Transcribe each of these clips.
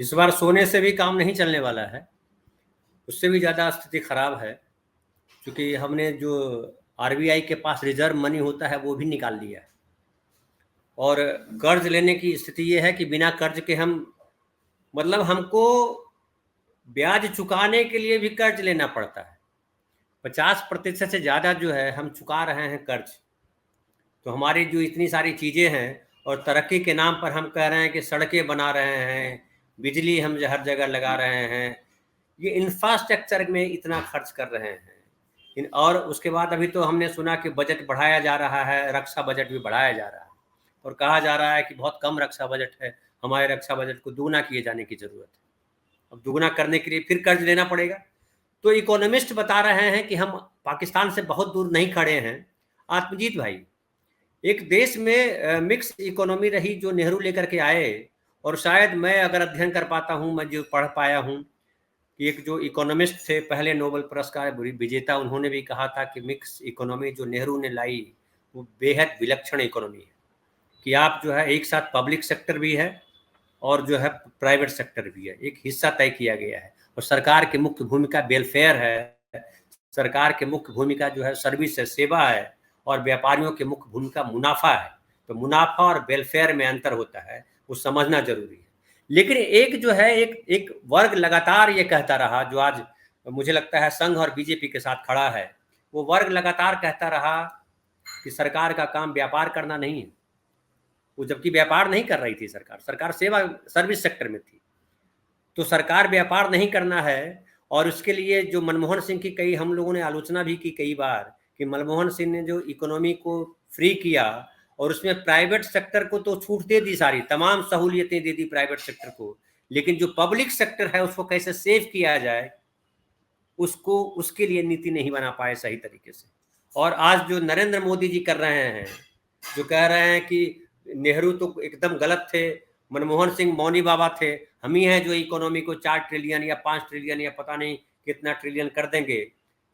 इस बार सोने से भी काम नहीं चलने वाला है, उससे भी ज़्यादा स्थिति खराब है, क्योंकि हमने जो आरबीआई के पास रिजर्व मनी होता है वो भी निकाल लिया है। और कर्ज लेने की स्थिति ये है कि बिना कर्ज के हम, मतलब हमको ब्याज चुकाने के लिए भी कर्ज लेना पड़ता है। 50% से ज़्यादा जो है हम चुका रहे हैं कर्ज। तो हमारी जो इतनी सारी चीज़ें हैं, और तरक्की के नाम पर हम कह रहे हैं कि सड़कें बना रहे हैं, बिजली हम हर जगह लगा रहे हैं, ये इंफ्रास्ट्रक्चर में इतना खर्च कर रहे हैं। और उसके बाद अभी तो हमने सुना कि बजट बढ़ाया जा रहा है, रक्षा बजट भी बढ़ाया जा रहा है, और कहा जा रहा है कि बहुत कम रक्षा बजट है, हमारे रक्षा बजट को दोगुना किए जाने की ज़रूरत है। अब दोगुना करने के लिए फिर कर्ज लेना पड़ेगा। तो इकोनॉमिस्ट बता रहे हैं कि हम पाकिस्तान से बहुत दूर नहीं खड़े हैं। आत्मजीत भाई, एक देश में मिक्स इकोनॉमी रही जो नेहरू लेकर के आए, और शायद मैं अगर अध्ययन कर पाता हूँ, मैं जो पढ़ पाया हूँ कि एक जो इकोनॉमिस्ट थे पहले नोबेल पुरस्कार विजेता, उन्होंने भी कहा था कि मिक्स इकोनॉमी जो नेहरू ने लाई वो बेहद विलक्षण इकोनॉमी है, कि आप जो है एक साथ पब्लिक सेक्टर भी है और जो है प्राइवेट सेक्टर भी है, एक हिस्सा तय किया गया है, और सरकार की मुख्य भूमिका वेलफेयर है, सरकार की मुख्य भूमिका जो है सर्विस है, सेवा है, और व्यापारियों की मुख्य भूमिका मुनाफा है। तो मुनाफा और वेलफेयर में अंतर होता है, वो समझना जरूरी है। लेकिन एक जो है एक एक वर्ग लगातार ये कहता रहा, जो आज मुझे लगता है संघ और बीजेपी के साथ खड़ा है, वो वर्ग लगातार कहता रहा कि सरकार का काम व्यापार करना नहीं है। वो जबकि व्यापार नहीं कर रही थी सरकार, सरकार सेवा सर्विस सेक्टर में थी। तो सरकार व्यापार नहीं करना है, और उसके लिए जो मनमोहन सिंह की कई हम लोगों ने आलोचना भी की कई बार, कि मनमोहन सिंह ने जो इकोनॉमी को फ्री किया और उसमें प्राइवेट सेक्टर को तो छूट दे दी, सारी तमाम सहूलियतें दे दी प्राइवेट सेक्टर को, लेकिन जो पब्लिक सेक्टर है उसको कैसे सेव किया जाए, उसको उसके लिए नीति नहीं बना पाए सही तरीके से। और आज जो नरेंद्र मोदी जी कर रहे हैं, जो कह रहे हैं कि नेहरू तो एकदम गलत थे, मनमोहन सिंह मौनी बाबा थे, हम ही हैं जो इकोनॉमी को 4 ट्रिलियन या 5 ट्रिलियन या पता नहीं कितना ट्रिलियन कर देंगे।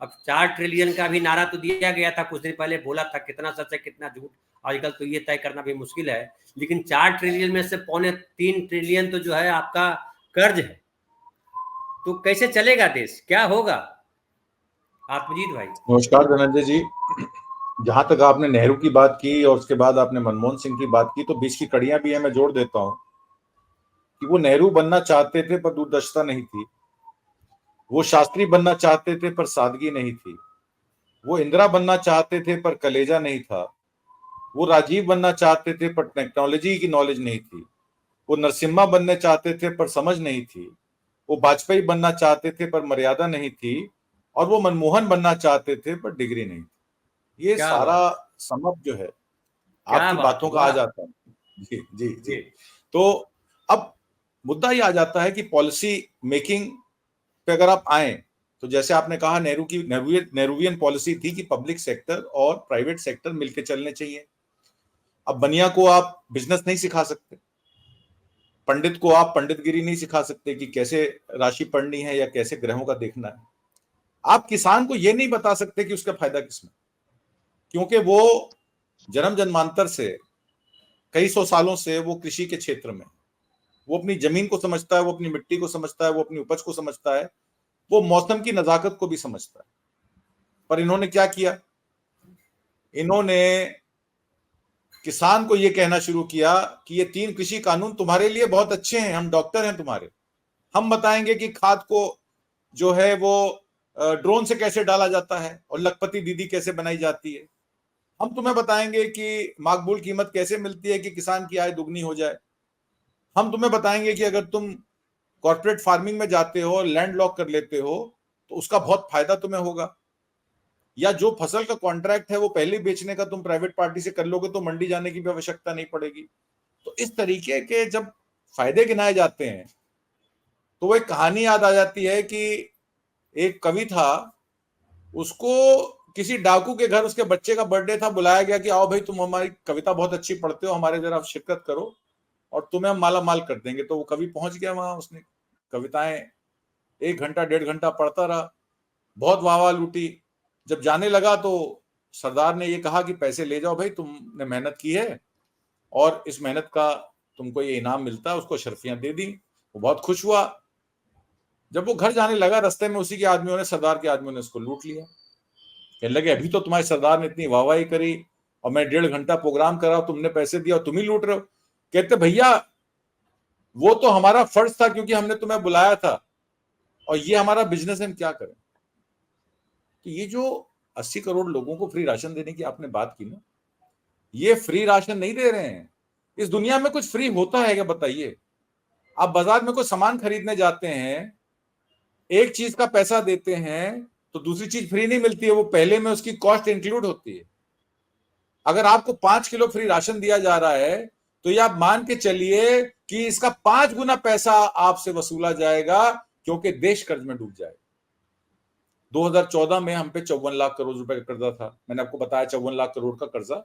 अब 4 ट्रिलियन का भी नारा तो दिया गया था कुछ दिन पहले, बोला था, कितना सच है कितना झूठ आजकल तो ये तय करना भी मुश्किल है। लेकिन 4 ट्रिलियन में से 3.25 ट्रिलियन तो जो है आपका कर्ज है। तो कैसे चलेगा देश, क्या होगा आत्मजीत भाई? नमस्कार धनंजय जी। जहां तक आपने नेहरू की बात की और उसके बाद आपने मनमोहन सिंह की बात की, तो बीच की कड़ियां भी है, मैं जोड़ देता हूं कि वो नेहरू बनना चाहते थे पर दूरदर्शिता नहीं थी, वो शास्त्री बनना चाहते थे पर सादगी नहीं थी, वो इंदिरा बनना चाहते थे पर कलेजा नहीं था, वो राजीव बनना चाहते थे पर टेक्नोलॉजी की नॉलेज नहीं थी, वो नरसिम्हा बनना चाहते थे पर समझ नहीं थी, वो वाजपेयी बनना चाहते थे पर मर्यादा नहीं थी, और वो मनमोहन बनना चाहते थे पर डिग्री नहीं थी। ये क्या सारा बात, समअप जो है क्या आपकी बात, बातों का आ वाह। जाता है। जी जी जी। जी। तो अब मुद्दा ये आ जाता है कि पॉलिसी मेकिंग पे अगर आप आए, तो जैसे आपने कहा नेहरू की नेहरूवियन पॉलिसी थी कि पब्लिक सेक्टर और प्राइवेट सेक्टर मिलकर चलने चाहिए। अब बनिया को आप बिजनेस नहीं सिखा सकते, पंडित को आप पंडितगिरी नहीं सिखा सकते कि कैसे राशि पढ़नी है या कैसे ग्रहों का देखना है। आप किसान को यह नहीं बता सकते कि उसका फायदा किसमें, क्योंकि वो जन्म जन्मांतर से कई सौ सालों से वो कृषि के क्षेत्र में, वो अपनी जमीन को समझता है, वो अपनी मिट्टी को समझता है, वो अपनी उपज को समझता है, वो मौसम की नजाकत को भी समझता है। पर इन्होंने क्या किया, इन्होंने किसान को यह कहना शुरू किया कि ये 3 कृषि कानून तुम्हारे लिए बहुत अच्छे हैं, हम डॉक्टर हैं तुम्हारे, हम बताएंगे कि खाद को जो है वो ड्रोन से कैसे डाला जाता है और लखपति दीदी कैसे बनाई जाती है, हम तुम्हें बताएंगे कि मकबूल कीमत कैसे मिलती है कि किसान की आय दुगनी हो जाए, हम तुम्हें बताएंगे कि अगर तुम कॉर्पोरेट फार्मिंग में जाते हो और लैंड लॉक कर लेते हो तो उसका बहुत फायदा तुम्हें होगा, या जो फसल का कॉन्ट्रैक्ट है वो पहले बेचने का तुम प्राइवेट पार्टी से कर लोगे तो मंडी जाने की भी आवश्यकता नहीं पड़ेगी। तो इस तरीके के जब फायदे गिनाए जाते हैं तो वो एक कहानी याद आ जाती है कि एक कवि था, उसको किसी डाकू के घर उसके बच्चे का बर्थडे था, बुलाया गया कि आओ भाई तुम हमारी कविता बहुत अच्छी पढ़ते हो, हमारे जरा शिरकत करो और तुम्हें हम माला माल कर देंगे। तो वो कवि पहुंच गया वहां, उसने कविताएं 1 घंटा 1.5 घंटा पढ़ता रहा, बहुत वाह वाह लूटी। जब जाने लगा तो सरदार ने ये कहा कि पैसे ले जाओ भाई, तुमने मेहनत की है और इस मेहनत का तुमको ये इनाम मिलता है। उसको शर्फियां दे दी। वो बहुत खुश हुआ। जब वो घर जाने लगा, रास्ते में उसी के आदमियों ने, सरदार के आदमियों ने उसको लूट लिया। कहने लगे अभी तो तुम्हारे सरदार ने इतनी वाहवाही करी और मैं 1.5 घंटा प्रोग्राम करा, तुमने पैसे दिया और तुम ही लूट रहे हो। कहते भैया वो तो हमारा फर्ज था क्योंकि हमने तुम्हें बुलाया था, और ये हमारा बिजनेस है, हम क्या करें। तो ये जो 80 करोड़ लोगों को फ्री राशन देने की आपने बात की ना, ये फ्री राशन नहीं दे रहे हैं। इस दुनिया में कुछ फ्री होता है क्या, बताइए। आप बाजार में कोई सामान खरीदने जाते हैं, एक चीज का पैसा देते हैं तो दूसरी चीज फ्री नहीं मिलती है, वो पहले में उसकी कॉस्ट इंक्लूड होती है। अगर आपको 5 किलो फ्री राशन दिया जा रहा है तो ये आप मान के चलिए कि इसका 5 गुना पैसा आपसे वसूला जाएगा, क्योंकि देश कर्ज में डूब जाएगा। 2014 में हम पे 54 लाख करोड़ रुपए का कर्जा था। मैंने आपको बताया 54 लाख करोड़ का कर्जा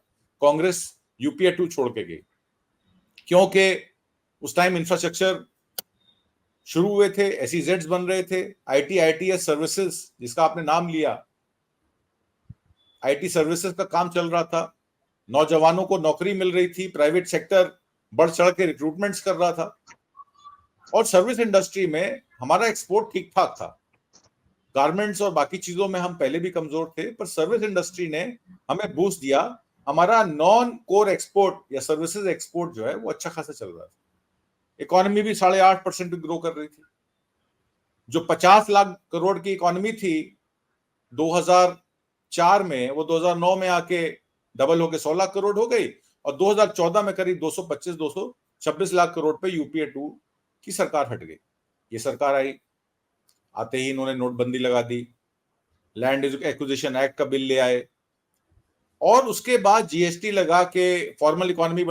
कांग्रेस यूपीए 2 छोड़ के गई, क्योंकि उस टाइम इंफ्रास्ट्रक्चर शुरू हुए थे, एसईजेड्स बन रहे थे, आईटीएस सर्विसेज जिसका आपने नाम लिया, आईटी सर्विसेज का काम चल रहा था, नौजवानों को नौकरी मिल रही थी, प्राइवेट सेक्टर बढ़ चढ़ के रिक्रूटमेंट्स कर रहा था, और सर्विस इंडस्ट्री में हमारा एक्सपोर्ट ठीक ठाक था। गारमेंट्स और बाकी चीजों में हम पहले भी कमजोर थे, पर सर्विस इंडस्ट्री ने हमें बूस्ट दिया। हमारा नॉन कोर एक्सपोर्ट या सर्विसेज एक्सपोर्ट जो है वो अच्छा खासा चल रहा था। इकोनॉमी भी 8.5% ग्रो कर रही थी। जो 50 लाख करोड़ की इकोनॉमी थी 2004 में, वो 2009 में आके डबल होके 100 लाख करोड़ हो गई, और 2014 में करीब 225-226 लाख करोड़ पे यूपीए 2 की सरकार हट गई। ये सरकार आई, आते ही इन्होंने नोटबंदी लगा दी, लैंड एक्विजिशन एक्ट का बिल ले आए, और उसके बाद जीएसटी लगा के फॉर्मल इकोनॉमी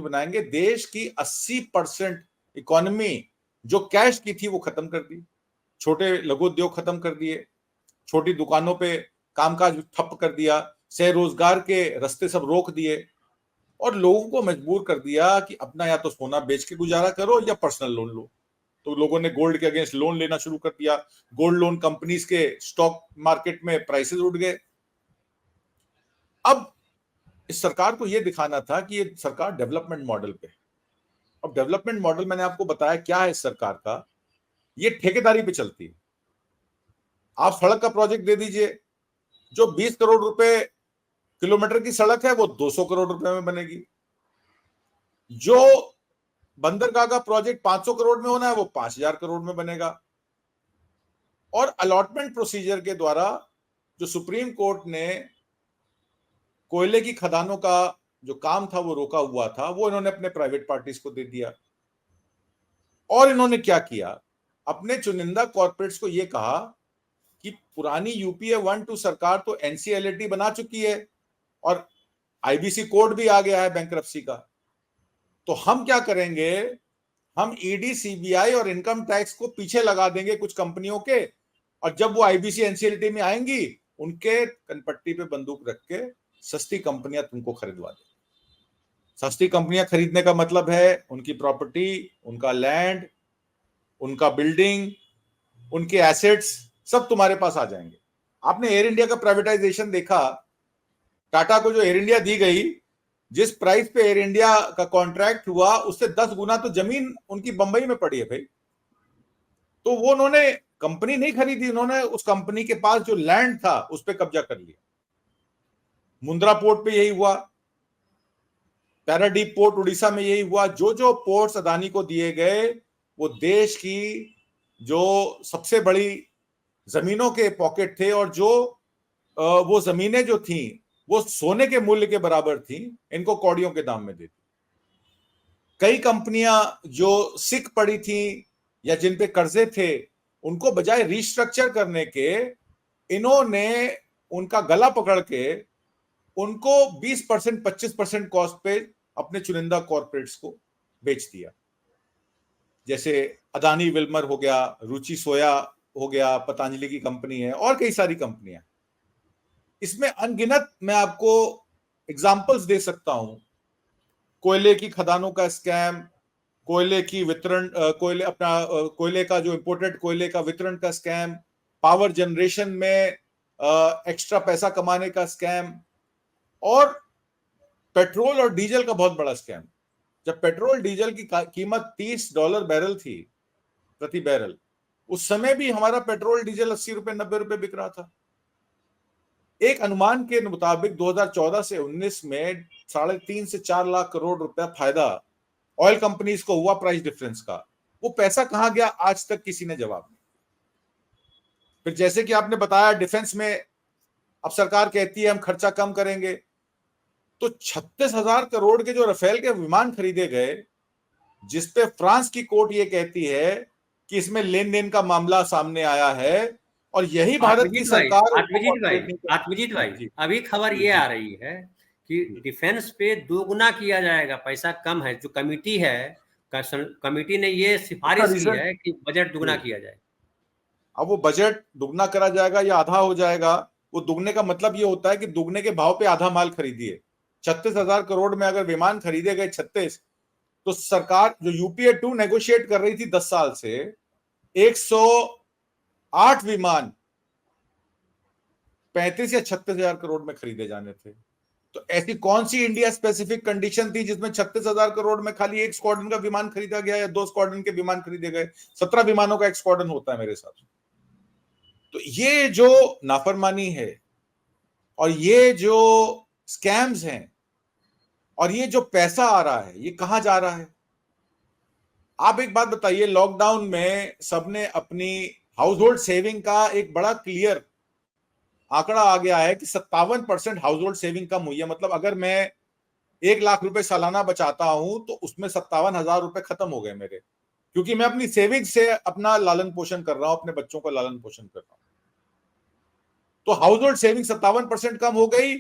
बनाएंगे। देश की 80% इकोनॉमी जो कैश की थी वो खत्म कर दी, छोटे लघु उद्योग खत्म कर दिए, छोटी दुकानों पे कामकाज ठप कर दिया, सह रोजगार के रास्ते सब रोक दिए, और लोगों को मजबूर कर दिया कि अपना या तो सोना बेच के गुजारा करो या पर्सनल लोन लो। तो लोगों ने गोल्ड के अगेंस्ट लोन लेना शुरू कर दिया। गोल्ड लोन कंपनीज के स्टॉक मार्केट में प्राइसेस उठ गए। अब इस सरकार को यह दिखाना था कि ये सरकार डेवलपमेंट मॉडल पे। अब डेवलपमेंट मॉडल मैंने आपको बताया क्या है इस सरकार का, ये ठेकेदारी पे चलती है। आप सड़क का प्रोजेक्ट दे दीजिए, जो 20 करोड़ रुपए किलोमीटर की सड़क है वो 200 करोड़ रुपए में बनेगी। जो बंदरगाह का प्रोजेक्ट 500 करोड़ में होना है वो 5000 करोड़ में बनेगा। और अलॉटमेंट प्रोसीजर के द्वारा जो सुप्रीम कोर्ट ने कोयले की खदानों का जो काम था वो रोका हुआ था, वो इन्होंने अपने प्राइवेट पार्टीज को दे दिया। और इन्होंने क्या किया, अपने चुनिंदा कॉर्पोरेट्स को यह कहा कि पुरानी यूपीए 1-2 सरकार तो एनसीएलटी बना चुकी है और आईबीसी कोड भी आ गया है बैंकरप्सी का, तो हम क्या करेंगे, हम ईडी सीबीआई और इनकम टैक्स को पीछे लगा देंगे कुछ कंपनियों के, और जब वो आईबीसी एनसीएलटी में आएंगी उनके कनपट्टी पे बंदूक रख के सस्ती कंपनियां तुमको खरीदवा देंगे। सस्ती कंपनियां खरीदने का मतलब है उनकी प्रॉपर्टी, उनका लैंड, उनका बिल्डिंग, उनके एसेट्स सब तुम्हारे पास आ जाएंगे। आपने एयर इंडिया का प्राइवेटाइजेशन देखा, टाटा को जो एयर इंडिया दी गई, जिस प्राइस पे एयर इंडिया का कॉन्ट्रैक्ट हुआ उससे 10 गुना तो जमीन उनकी बंबई में पड़ी है भाई। तो वो उन्होंने कंपनी नहीं खरीदी, उन्होंने उस कंपनी के पास जो लैंड था उस पर कब्जा कर लिया। मुंद्रा पोर्ट पे यही हुआ, पैराडीप पोर्ट उड़ीसा में यही हुआ। जो जो पोर्ट्स अदानी को दिए गए वो देश की जो सबसे बड़ी जमीनों के पॉकेट थे, और जो वो जमीनें जो थी वो सोने के मूल्य के बराबर थी, इनको कौड़ियों के दाम में दे दी। कई कंपनियां जो सिक पड़ी थी या जिन पे कर्जे थे, उनको बजाय रिस्ट्रक्चर करने के इन्होंने उनका गला पकड़ के उनको 20% 25% कॉस्ट पे अपने चुनिंदा कॉर्पोरेट्स को बेच दिया। जैसे अदानी विल्मर हो गया, रुचि सोया हो गया, पतंजलि की कंपनी है, और कई सारी कंपनियां। इसमें अनगिनत मैं आपको एग्जांपल्स दे सकता हूं। कोयले की खदानों का स्कैम, कोयले की वितरण, कोयले का जो इंपोर्टेड कोयले का वितरण का स्कैम, पावर जनरेशन में एक्स्ट्रा पैसा कमाने का स्कैम, और पेट्रोल और डीजल का बहुत बड़ा स्कैम। जब पेट्रोल डीजल की कीमत $30 बैरल थी, प्रति बैरल, उस समय भी हमारा पेट्रोल डीजल 80 रुपए 90 रुपए बिक रहा था। एक अनुमान के मुताबिक 2014 से 19 में 3.5 से 4 लाख करोड़ रुपया फायदा ऑयल कंपनीज को हुआ प्राइस डिफरेंस का। वो पैसा कहां गया, आज तक किसी ने जवाब नहीं। फिर जैसे कि आपने बताया, डिफेंस में अब सरकार कहती है हम खर्चा कम करेंगे, तो 36,000 करोड़ के जो राफेल के विमान खरीदे गए, जिसपे फ्रांस की कोर्ट ये कहती है कि इसमें लेन देन का मामला सामने आया है, और यही भारत की सरकार आत्मजीत भाई, अभी खबर ये आ रही है कि डिफेंस पे दोगुना किया जाएगा, पैसा कम है। जो कमेटी है, कमेटी ने ये सिफारिश की है कि बजट दुगना किया जाए। अब वो बजट दुगना करा जाएगा या आधा हो जाएगा, वो दुगने का मतलब ये होता है कि दुगने के भाव पे आधा माल खरीदिए। 36,000 करोड़ में अगर विमान खरीदे गए 36, तो सरकार जो यूपीए 2 नेगोशिएट कर रही थी 10 साल से, 108 विमान 35 या 36,000 करोड़ में खरीदे जाने थे। तो ऐसी कौन सी इंडिया स्पेसिफिक कंडीशन थी जिसमें 36,000 करोड़ में खाली एक स्क्वाड्रन का विमान खरीदा गया या 2 स्क्वाड्रन के विमान खरीदे गए? 17 विमानों का एक स्क्वाड्रन होता है मेरे हिसाब से। तो ये जो नाफरमानी है, और ये जो स्कैम्स हैं, और ये जो पैसा आ रहा है, ये कहां जा रहा है? आप एक बात बताइए, लॉकडाउन में सबने अपनी हाउस होल्ड सेविंग का एक बड़ा क्लियर आंकड़ा आ गया है कि 57% हाउस होल्ड सेविंग कम हुई है। मतलब अगर मैं 1 लाख रुपए सालाना बचाता हूं, तो उसमें 57,000 रुपए खत्म हो गए मेरे, क्योंकि मैं अपनी सेविंग से अपना लालन पोषण कर रहा हूं, अपने बच्चों का लालन पोषण कर रहा हूं। तो हाउस होल्ड सेविंग 57% कम हो गई,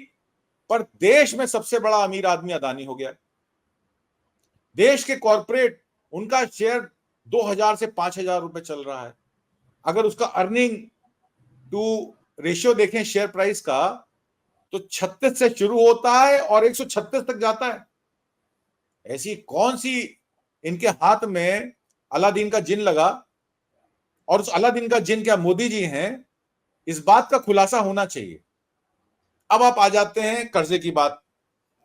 पर देश में सबसे बड़ा अमीर आदमी अदानी हो गया। देश के कॉर्पोरेट, उनका शेयर 2,000 से 5,000 रुपए चल रहा है। अगर उसका अर्निंग टू रेशियो देखें शेयर प्राइस का, तो 36 से शुरू होता है और 136 तक जाता है। ऐसी कौन सी इनके हाथ में अलादीन का जिन लगा, और उस अलादीन का जिन क्या मोदी जी हैं? इस बात का खुलासा होना चाहिए। अब आप आ जाते हैं कर्जे की बात।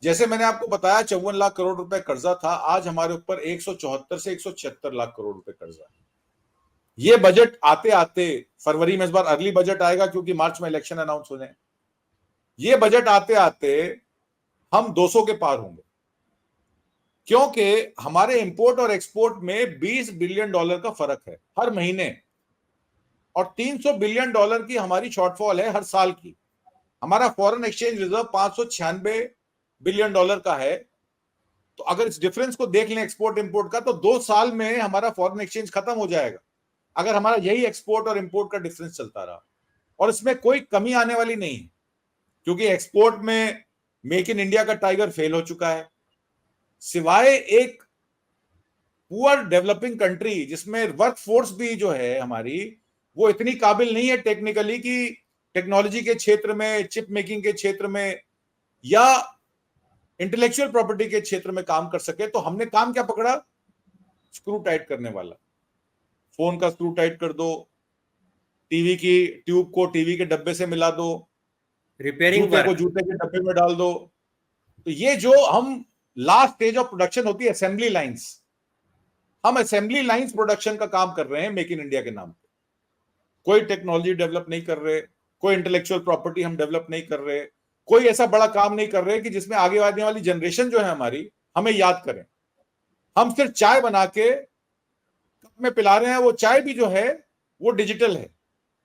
जैसे मैंने आपको बताया 54 लाख करोड़ रुपए कर्जा था, आज हमारे ऊपर 174 से 176 लाख करोड़ रुपए कर्जा है। ये बजट आते आते, फरवरी में इस बार अर्ली बजट आएगा क्योंकि मार्च में इलेक्शन अनाउंस हो जाए, ये बजट आते आते हम 200 के पार होंगे, क्योंकि हमारे इंपोर्ट और एक्सपोर्ट में $20 बिलियन का फर्क है हर महीने, और $300 बिलियन की हमारी शॉर्टफॉल है हर साल की। हमारा फॉरेन एक्सचेंज रिजर्व $596 बिलियन का है। तो अगर इस डिफरेंस को देख लें एक्सपोर्ट इंपोर्ट का, तो 2 साल में हमारा फॉरेन एक्सचेंज खत्म हो जाएगा, अगर हमारा यही एक्सपोर्ट और इंपोर्ट का डिफरेंस चलता रहा। और इसमें कोई कमी आने वाली नहीं है, क्योंकि एक्सपोर्ट में मेक इन इंडिया का टाइगर फेल हो चुका है। सिवाय एक पुअर डेवलपिंग कंट्री जिसमें वर्क फोर्स भी जो है हमारी, वो इतनी काबिल नहीं है टेक्निकली कि टेक्नोलॉजी के क्षेत्र में, चिप मेकिंग के क्षेत्र में, या इंटेलेक्चुअल प्रॉपर्टी के क्षेत्र में काम कर सके। तो हमने काम क्या पकड़ा? स्क्रू टाइट करने वाला। फोन का स्क्रू टाइट कर दो, टीवी की ट्यूब को टीवी के डब्बे से मिला दो, रिपेयरिंग जूते को जूते के डब्बे में डाल दो। तो ये जो हम लास्ट स्टेज ऑफ प्रोडक्शन होती है असेंबली लाइंस, हम असेंबली लाइंस प्रोडक्शन का काम कर रहे हैं मेक इन इंडिया के नाम पे। कोई टेक्नोलॉजी डेवलप नहीं कर रहे, कोई इंटेलेक्चुअल प्रॉपर्टी हम डेवलप नहीं कर रहे, कोई ऐसा बड़ा काम नहीं कर रहे कि जिसमें आगे आने वाली जनरेशन जो है हमारी हमें याद करें। हम सिर्फ चाय बना के कप में पिला रहे हैं, वो चाय भी जो है वो डिजिटल है।